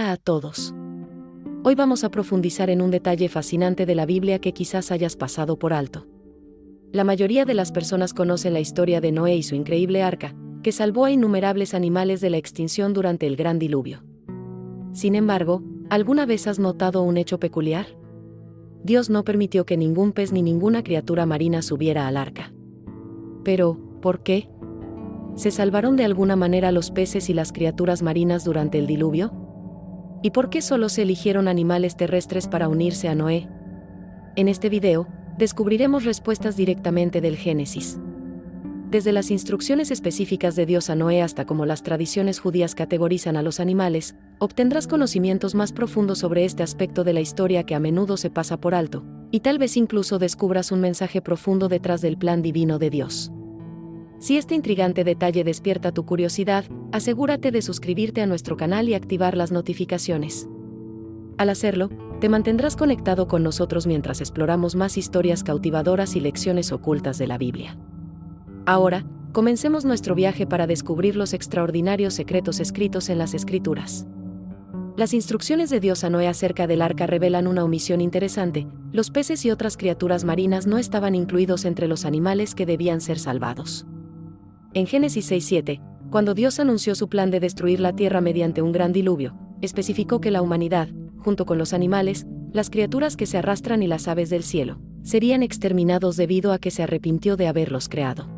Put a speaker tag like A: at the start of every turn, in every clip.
A: Hola a todos. Hoy vamos a profundizar en un detalle fascinante de la Biblia que quizás hayas pasado por alto. La mayoría de las personas conocen la historia de Noé y su increíble arca, que salvó a innumerables animales de la extinción durante el gran diluvio. Sin embargo, ¿alguna vez has notado un hecho peculiar? Dios no permitió que ningún pez ni ninguna criatura marina subiera al arca. Pero, ¿por qué? ¿Se salvaron de alguna manera los peces y las criaturas marinas durante el diluvio? ¿Y por qué solo se eligieron animales terrestres para unirse a Noé? En este video, descubriremos respuestas directamente del Génesis. Desde las instrucciones específicas de Dios a Noé hasta cómo las tradiciones judías categorizan a los animales, obtendrás conocimientos más profundos sobre este aspecto de la historia que a menudo se pasa por alto, y tal vez incluso descubras un mensaje profundo detrás del plan divino de Dios. Si este intrigante detalle despierta tu curiosidad, asegúrate de suscribirte a nuestro canal y activar las notificaciones. Al hacerlo, te mantendrás conectado con nosotros mientras exploramos más historias cautivadoras y lecciones ocultas de la Biblia. Ahora, comencemos nuestro viaje para descubrir los extraordinarios secretos escritos en las Escrituras. Las instrucciones de Dios a Noé acerca del arca revelan una omisión interesante: los peces y otras criaturas marinas no estaban incluidos entre los animales que debían ser salvados. En Génesis 6:7, cuando Dios anunció su plan de destruir la tierra mediante un gran diluvio, especificó que la humanidad, junto con los animales, las criaturas que se arrastran y las aves del cielo, serían exterminados debido a que se arrepintió de haberlos creado.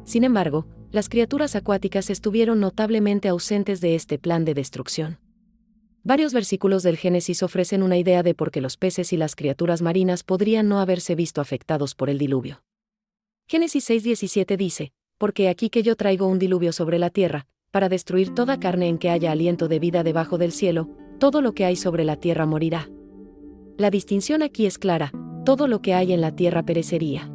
A: Sin embargo, las criaturas acuáticas estuvieron notablemente ausentes de este plan de destrucción. Varios versículos del Génesis ofrecen una idea de por qué los peces y las criaturas marinas podrían no haberse visto afectados por el diluvio. Génesis 6:17 dice: porque aquí que yo traigo un diluvio sobre la tierra, para destruir toda carne en que haya aliento de vida debajo del cielo, todo lo que hay sobre la tierra morirá. La distinción aquí es clara: todo lo que hay en la tierra perecería.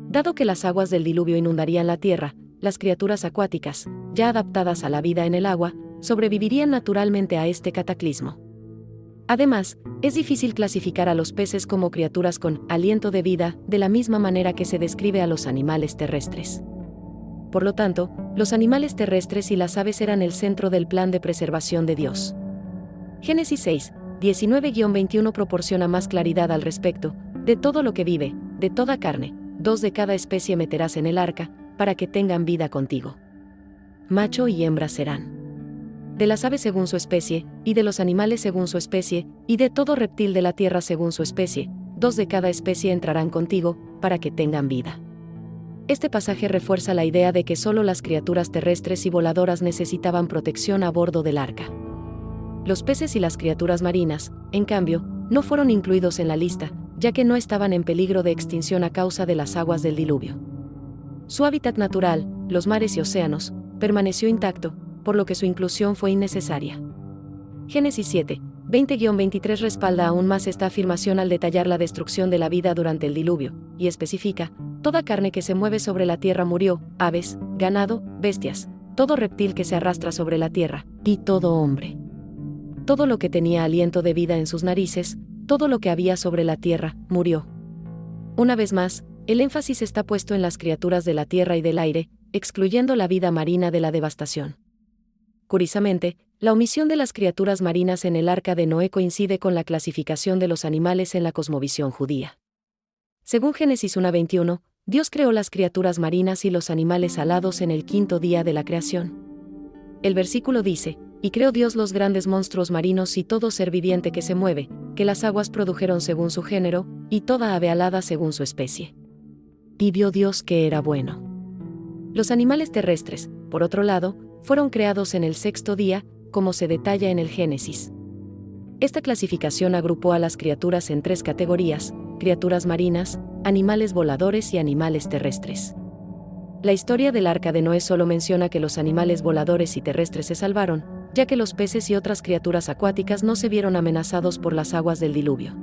A: Dado que las aguas del diluvio inundarían la tierra, las criaturas acuáticas, ya adaptadas a la vida en el agua, sobrevivirían naturalmente a este cataclismo. Además, es difícil clasificar a los peces como criaturas con aliento de vida, de la misma manera que se describe a los animales terrestres. Por lo tanto, los animales terrestres y las aves eran el centro del plan de preservación de Dios. Génesis 6, 19-21 proporciona más claridad al respecto: de todo lo que vive, de toda carne, 2 de cada especie meterás en el arca, para que tengan vida contigo. Macho y hembra serán. De las aves según su especie, y de los animales según su especie, y de todo reptil de la tierra según su especie, 2 de cada especie entrarán contigo, para que tengan vida. Este pasaje refuerza la idea de que solo las criaturas terrestres y voladoras necesitaban protección a bordo del arca. Los peces y las criaturas marinas, en cambio, no fueron incluidos en la lista, ya que no estaban en peligro de extinción a causa de las aguas del diluvio. Su hábitat natural, los mares y océanos, permaneció intacto, por lo que su inclusión fue innecesaria. Génesis 7, 20-23 respalda aún más esta afirmación al detallar la destrucción de la vida durante el diluvio, y especifica: toda carne que se mueve sobre la tierra murió, aves, ganado, bestias, todo reptil que se arrastra sobre la tierra, y todo hombre. Todo lo que tenía aliento de vida en sus narices, todo lo que había sobre la tierra, murió. Una vez más, el énfasis está puesto en las criaturas de la tierra y del aire, excluyendo la vida marina de la devastación. Curiosamente, la omisión de las criaturas marinas en el arca de Noé coincide con la clasificación de los animales en la cosmovisión judía. Según Génesis 1:21, Dios creó las criaturas marinas y los animales alados en el 5º día de la creación. El versículo dice: y creó Dios los grandes monstruos marinos y todo ser viviente que se mueve, que las aguas produjeron según su género, y toda ave alada según su especie. Y vio Dios que era bueno. Los animales terrestres, por otro lado, fueron creados en el 6º día, como se detalla en el Génesis. Esta clasificación agrupó a las criaturas en 3 categorías: criaturas marinas, animales voladores y animales terrestres. La historia del arca de Noé solo menciona que los animales voladores y terrestres se salvaron, ya que los peces y otras criaturas acuáticas no se vieron amenazados por las aguas del diluvio.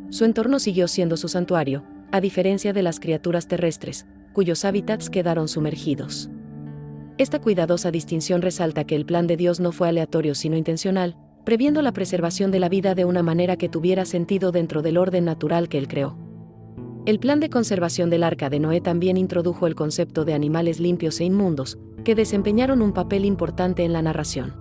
A: Su entorno siguió siendo su santuario, a diferencia de las criaturas terrestres, cuyos hábitats quedaron sumergidos. Esta cuidadosa distinción resalta que el plan de Dios no fue aleatorio sino intencional, previendo la preservación de la vida de una manera que tuviera sentido dentro del orden natural que Él creó. El plan de conservación del arca de Noé también introdujo el concepto de animales limpios e inmundos, que desempeñaron un papel importante en la narración.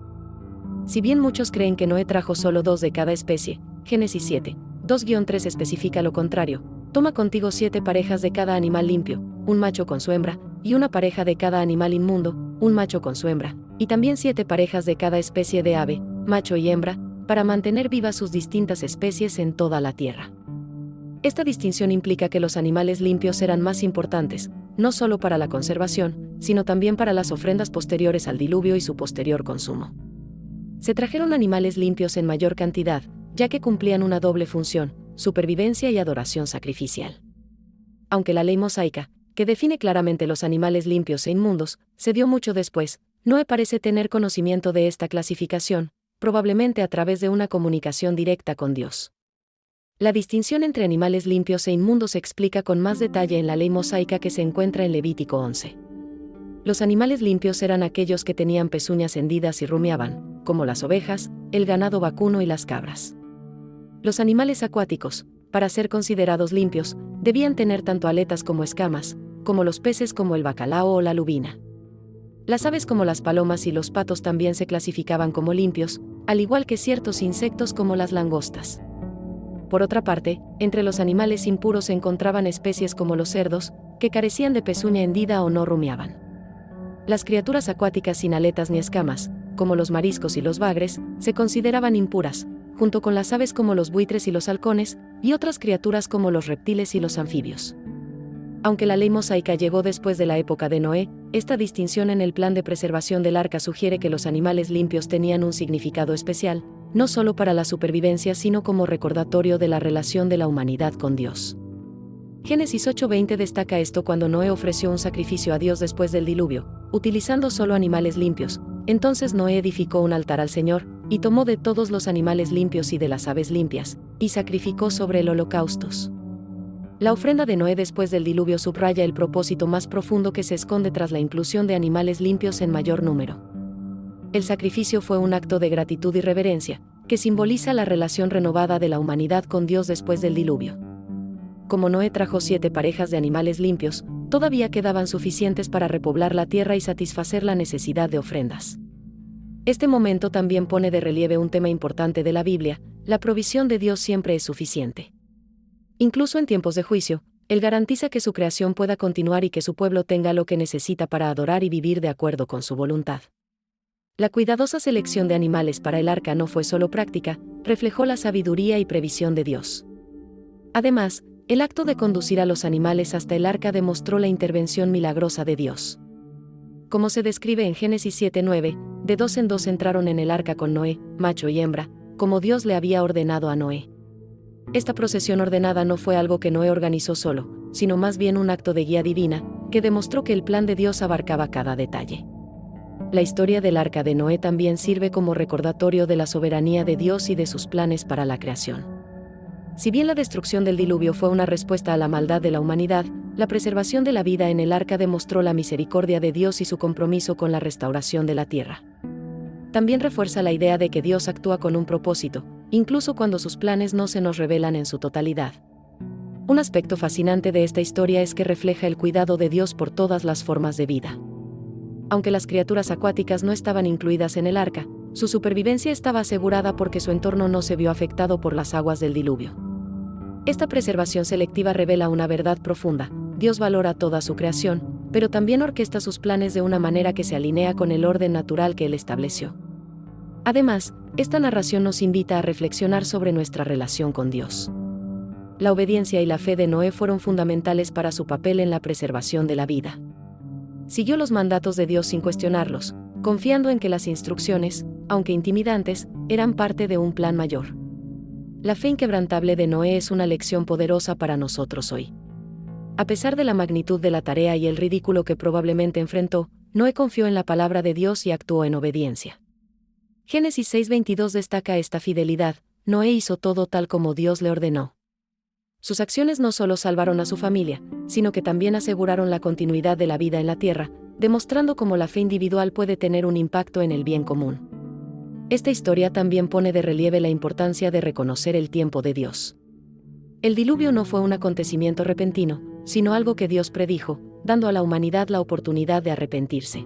A: Si bien muchos creen que Noé trajo solo 2 de cada especie, Génesis 7, 2-3 especifica lo contrario: toma contigo 7 parejas de cada animal limpio, un macho con su hembra, y una pareja de cada animal inmundo, un macho con su hembra, y también 7 parejas de cada especie de ave, macho y hembra, para mantener vivas sus distintas especies en toda la tierra. Esta distinción implica que los animales limpios eran más importantes, no solo para la conservación, sino también para las ofrendas posteriores al diluvio y su posterior consumo. Se trajeron animales limpios en mayor cantidad, ya que cumplían una doble función: supervivencia y adoración sacrificial. Aunque la ley mosaica, que define claramente los animales limpios e inmundos, se dio mucho después, Noé parece tener conocimiento de esta clasificación, probablemente a través de una comunicación directa con Dios. La distinción entre animales limpios e inmundos se explica con más detalle en la ley mosaica que se encuentra en Levítico 11. Los animales limpios eran aquellos que tenían pezuñas hendidas y rumiaban, como las ovejas, el ganado vacuno y las cabras. Los animales acuáticos, para ser considerados limpios, debían tener tanto aletas como escamas, como los peces como el bacalao o la lubina. Las aves como las palomas y los patos también se clasificaban como limpios, al igual que ciertos insectos como las langostas. Por otra parte, entre los animales impuros se encontraban especies como los cerdos, que carecían de pezuña hendida o no rumiaban. Las criaturas acuáticas sin aletas ni escamas, como los mariscos y los bagres, se consideraban impuras, junto con las aves como los buitres y los halcones, y otras criaturas como los reptiles y los anfibios. Aunque la ley mosaica llegó después de la época de Noé, esta distinción en el plan de preservación del arca sugiere que los animales limpios tenían un significado especial, no solo para la supervivencia sino como recordatorio de la relación de la humanidad con Dios. Génesis 8:20 destaca esto cuando Noé ofreció un sacrificio a Dios después del diluvio, utilizando solo animales limpios. Entonces Noé edificó un altar al Señor, y tomó de todos los animales limpios y de las aves limpias, y sacrificó sobre el holocaustos. La ofrenda de Noé después del diluvio subraya el propósito más profundo que se esconde tras la inclusión de animales limpios en mayor número. El sacrificio fue un acto de gratitud y reverencia, que simboliza la relación renovada de la humanidad con Dios después del diluvio. Como Noé trajo 7 parejas de animales limpios, todavía quedaban suficientes para repoblar la tierra y satisfacer la necesidad de ofrendas. Este momento también pone de relieve un tema importante de la Biblia: la provisión de Dios siempre es suficiente. Incluso en tiempos de juicio, Él garantiza que su creación pueda continuar y que su pueblo tenga lo que necesita para adorar y vivir de acuerdo con su voluntad. La cuidadosa selección de animales para el arca no fue solo práctica, reflejó la sabiduría y previsión de Dios. Además, el acto de conducir a los animales hasta el arca demostró la intervención milagrosa de Dios. Como se describe en Génesis 7:9, de 2 en 2 entraron en el arca con Noé, macho y hembra, como Dios le había ordenado a Noé. Esta procesión ordenada no fue algo que Noé organizó solo, sino más bien un acto de guía divina, que demostró que el plan de Dios abarcaba cada detalle. La historia del arca de Noé también sirve como recordatorio de la soberanía de Dios y de sus planes para la creación. Si bien la destrucción del diluvio fue una respuesta a la maldad de la humanidad, la preservación de la vida en el arca demostró la misericordia de Dios y su compromiso con la restauración de la tierra. También refuerza la idea de que Dios actúa con un propósito, incluso cuando sus planes no se nos revelan en su totalidad. Un aspecto fascinante de esta historia es que refleja el cuidado de Dios por todas las formas de vida. Aunque las criaturas acuáticas no estaban incluidas en el arca, su supervivencia estaba asegurada porque su entorno no se vio afectado por las aguas del diluvio. Esta preservación selectiva revela una verdad profunda: Dios valora toda su creación, pero también orquesta sus planes de una manera que se alinea con el orden natural que Él estableció. Además, esta narración nos invita a reflexionar sobre nuestra relación con Dios. La obediencia y la fe de Noé fueron fundamentales para su papel en la preservación de la vida. Siguió los mandatos de Dios sin cuestionarlos, confiando en que las instrucciones, aunque intimidantes, eran parte de un plan mayor. La fe inquebrantable de Noé es una lección poderosa para nosotros hoy. A pesar de la magnitud de la tarea y el ridículo que probablemente enfrentó, Noé confió en la palabra de Dios y actuó en obediencia. Génesis 6:22 destaca esta fidelidad: Noé hizo todo tal como Dios le ordenó. Sus acciones no solo salvaron a su familia, sino que también aseguraron la continuidad de la vida en la tierra, demostrando cómo la fe individual puede tener un impacto en el bien común. Esta historia también pone de relieve la importancia de reconocer el tiempo de Dios. El diluvio no fue un acontecimiento repentino, sino algo que Dios predijo, dando a la humanidad la oportunidad de arrepentirse.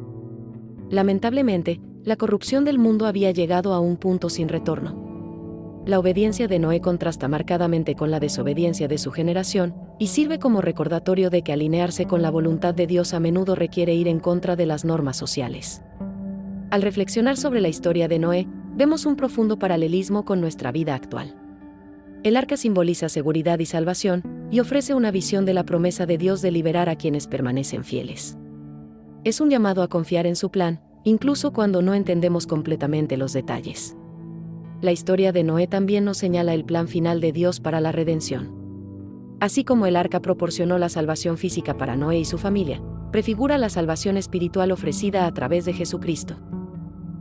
A: Lamentablemente, la corrupción del mundo había llegado a un punto sin retorno. La obediencia de Noé contrasta marcadamente con la desobediencia de su generación, y sirve como recordatorio de que alinearse con la voluntad de Dios a menudo requiere ir en contra de las normas sociales. Al reflexionar sobre la historia de Noé, vemos un profundo paralelismo con nuestra vida actual. El arca simboliza seguridad y salvación, y ofrece una visión de la promesa de Dios de liberar a quienes permanecen fieles. Es un llamado a confiar en su plan, incluso cuando no entendemos completamente los detalles. La historia de Noé también nos señala el plan final de Dios para la redención. Así como el arca proporcionó la salvación física para Noé y su familia, prefigura la salvación espiritual ofrecida a través de Jesucristo.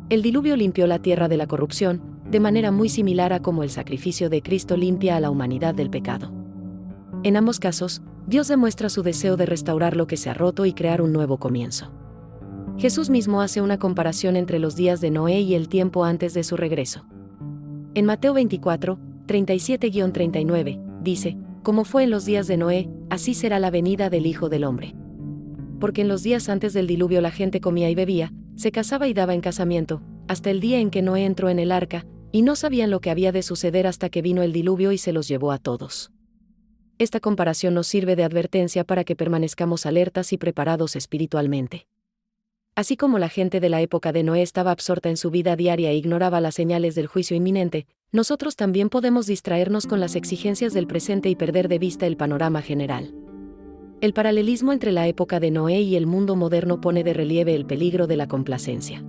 A: El diluvio limpió la tierra de la corrupción, de manera muy similar a como el sacrificio de Cristo limpia a la humanidad del pecado. En ambos casos, Dios demuestra su deseo de restaurar lo que se ha roto y crear un nuevo comienzo. Jesús mismo hace una comparación entre los días de Noé y el tiempo antes de su regreso. En Mateo 24, 37-39, dice: como fue en los días de Noé, así será la venida del Hijo del Hombre. Porque en los días antes del diluvio la gente comía y bebía, se casaba y daba en casamiento, hasta el día en que Noé entró en el arca, y no sabían lo que había de suceder hasta que vino el diluvio y se los llevó a todos. Esta comparación nos sirve de advertencia para que permanezcamos alertas y preparados espiritualmente. Así como la gente de la época de Noé estaba absorta en su vida diaria e ignoraba las señales del juicio inminente, nosotros también podemos distraernos con las exigencias del presente y perder de vista el panorama general. El paralelismo entre la época de Noé y el mundo moderno pone de relieve el peligro de la complacencia.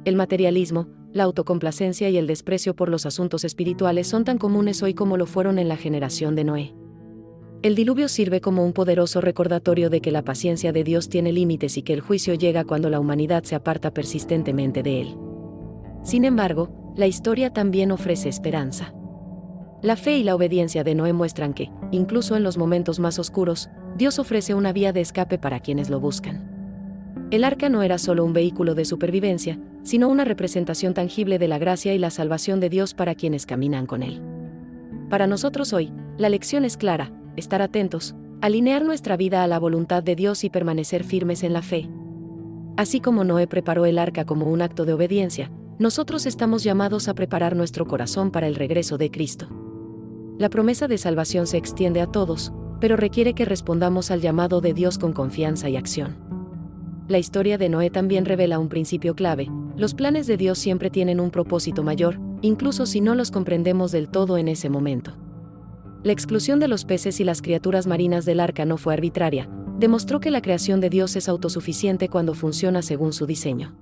A: El materialismo, la autocomplacencia y el desprecio por los asuntos espirituales son tan comunes hoy como lo fueron en la generación de Noé. El diluvio sirve como un poderoso recordatorio de que la paciencia de Dios tiene límites y que el juicio llega cuando la humanidad se aparta persistentemente de él. Sin embargo, la historia también ofrece esperanza. La fe y la obediencia de Noé muestran que, incluso en los momentos más oscuros, Dios ofrece una vía de escape para quienes lo buscan. El arca no era solo un vehículo de supervivencia, sino una representación tangible de la gracia y la salvación de Dios para quienes caminan con él. Para nosotros hoy, la lección es clara: estar atentos, alinear nuestra vida a la voluntad de Dios y permanecer firmes en la fe. Así como Noé preparó el arca como un acto de obediencia, nosotros estamos llamados a preparar nuestro corazón para el regreso de Cristo. La promesa de salvación se extiende a todos, pero requiere que respondamos al llamado de Dios con confianza y acción. La historia de Noé también revela un principio clave: los planes de Dios siempre tienen un propósito mayor, incluso si no los comprendemos del todo en ese momento. La exclusión de los peces y las criaturas marinas del arca no fue arbitraria, demostró que la creación de Dios es autosuficiente cuando funciona según su diseño.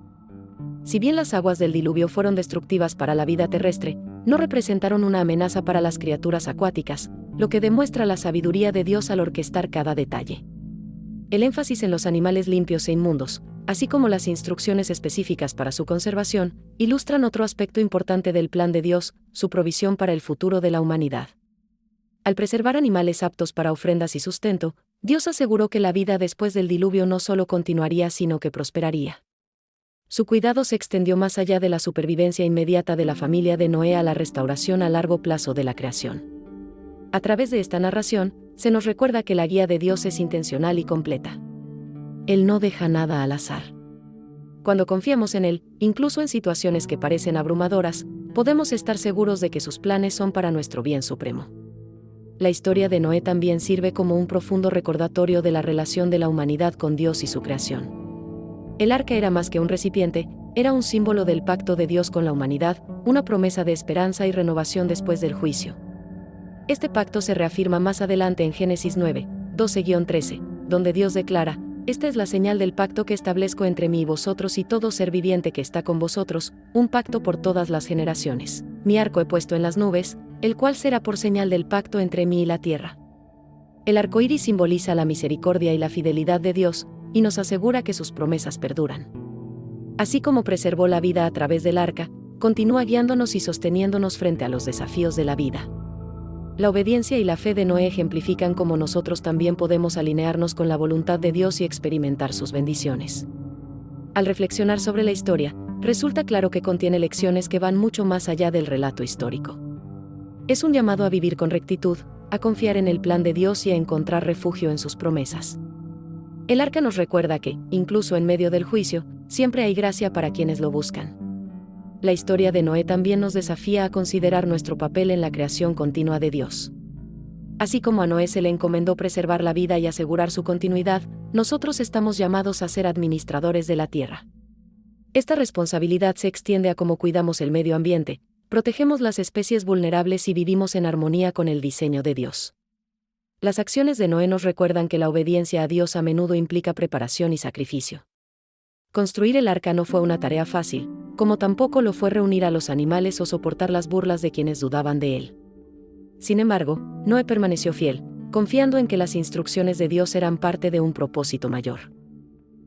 A: Si bien las aguas del diluvio fueron destructivas para la vida terrestre, no representaron una amenaza para las criaturas acuáticas, lo que demuestra la sabiduría de Dios al orquestar cada detalle. El énfasis en los animales limpios e inmundos, así como las instrucciones específicas para su conservación, ilustran otro aspecto importante del plan de Dios: su provisión para el futuro de la humanidad. Al preservar animales aptos para ofrendas y sustento, Dios aseguró que la vida después del diluvio no solo continuaría sino que prosperaría. Su cuidado se extendió más allá de la supervivencia inmediata de la familia de Noé a la restauración a largo plazo de la creación. A través de esta narración, se nos recuerda que la guía de Dios es intencional y completa. Él no deja nada al azar. Cuando confiamos en Él, incluso en situaciones que parecen abrumadoras, podemos estar seguros de que sus planes son para nuestro bien supremo. La historia de Noé también sirve como un profundo recordatorio de la relación de la humanidad con Dios y su creación. El arca era más que un recipiente, era un símbolo del pacto de Dios con la humanidad, una promesa de esperanza y renovación después del juicio. Este pacto se reafirma más adelante en Génesis 9, 12-13, donde Dios declara: esta es la señal del pacto que establezco entre mí y vosotros y todo ser viviente que está con vosotros, un pacto por todas las generaciones. Mi arco he puesto en las nubes, el cual será por señal del pacto entre mí y la tierra. El arco iris simboliza la misericordia y la fidelidad de Dios, y nos asegura que sus promesas perduran. Así como preservó la vida a través del arca, continúa guiándonos y sosteniéndonos frente a los desafíos de la vida. La obediencia y la fe de Noé ejemplifican cómo nosotros también podemos alinearnos con la voluntad de Dios y experimentar sus bendiciones. Al reflexionar sobre la historia, resulta claro que contiene lecciones que van mucho más allá del relato histórico. Es un llamado a vivir con rectitud, a confiar en el plan de Dios y a encontrar refugio en sus promesas. El arca nos recuerda que, incluso en medio del juicio, siempre hay gracia para quienes lo buscan. La historia de Noé también nos desafía a considerar nuestro papel en la creación continua de Dios. Así como a Noé se le encomendó preservar la vida y asegurar su continuidad, nosotros estamos llamados a ser administradores de la tierra. Esta responsabilidad se extiende a cómo cuidamos el medio ambiente, protegemos las especies vulnerables y vivimos en armonía con el diseño de Dios. Las acciones de Noé nos recuerdan que la obediencia a Dios a menudo implica preparación y sacrificio. Construir el arca no fue una tarea fácil, como tampoco lo fue reunir a los animales o soportar las burlas de quienes dudaban de él. Sin embargo, Noé permaneció fiel, confiando en que las instrucciones de Dios eran parte de un propósito mayor.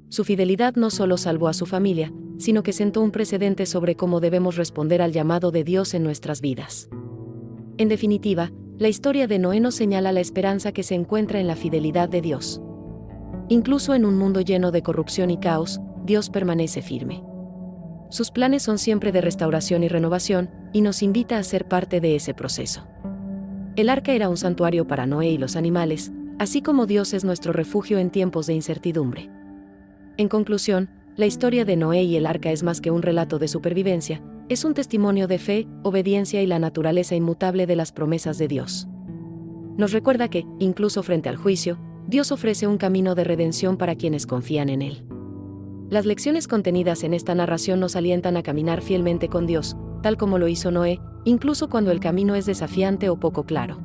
A: Su fidelidad no solo salvó a su familia, sino que sentó un precedente sobre cómo debemos responder al llamado de Dios en nuestras vidas. En definitiva, la historia de Noé nos señala la esperanza que se encuentra en la fidelidad de Dios. Incluso en un mundo lleno de corrupción y caos, Dios permanece firme. Sus planes son siempre de restauración y renovación, y nos invita a ser parte de ese proceso. El arca era un santuario para Noé y los animales, así como Dios es nuestro refugio en tiempos de incertidumbre. En conclusión, la historia de Noé y el arca es más que un relato de supervivencia, es un testimonio de fe, obediencia y la naturaleza inmutable de las promesas de Dios. Nos recuerda que, incluso frente al juicio, Dios ofrece un camino de redención para quienes confían en Él. Las lecciones contenidas en esta narración nos alientan a caminar fielmente con Dios, tal como lo hizo Noé, incluso cuando el camino es desafiante o poco claro.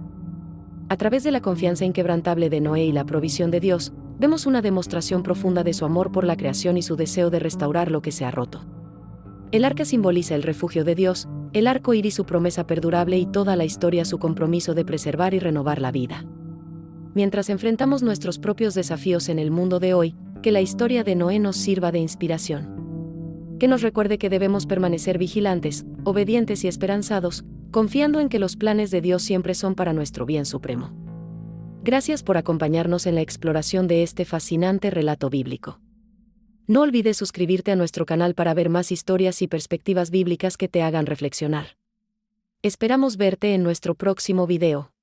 A: A través de la confianza inquebrantable de Noé y la provisión de Dios, vemos una demostración profunda de su amor por la creación y su deseo de restaurar lo que se ha roto. El arca simboliza el refugio de Dios, el arco iris su promesa perdurable y toda la historia su compromiso de preservar y renovar la vida. Mientras enfrentamos nuestros propios desafíos en el mundo de hoy, que la historia de Noé nos sirva de inspiración. Que nos recuerde que debemos permanecer vigilantes, obedientes y esperanzados, confiando en que los planes de Dios siempre son para nuestro bien supremo. Gracias por acompañarnos en la exploración de este fascinante relato bíblico. No olvides suscribirte a nuestro canal para ver más historias y perspectivas bíblicas que te hagan reflexionar. Esperamos verte en nuestro próximo video.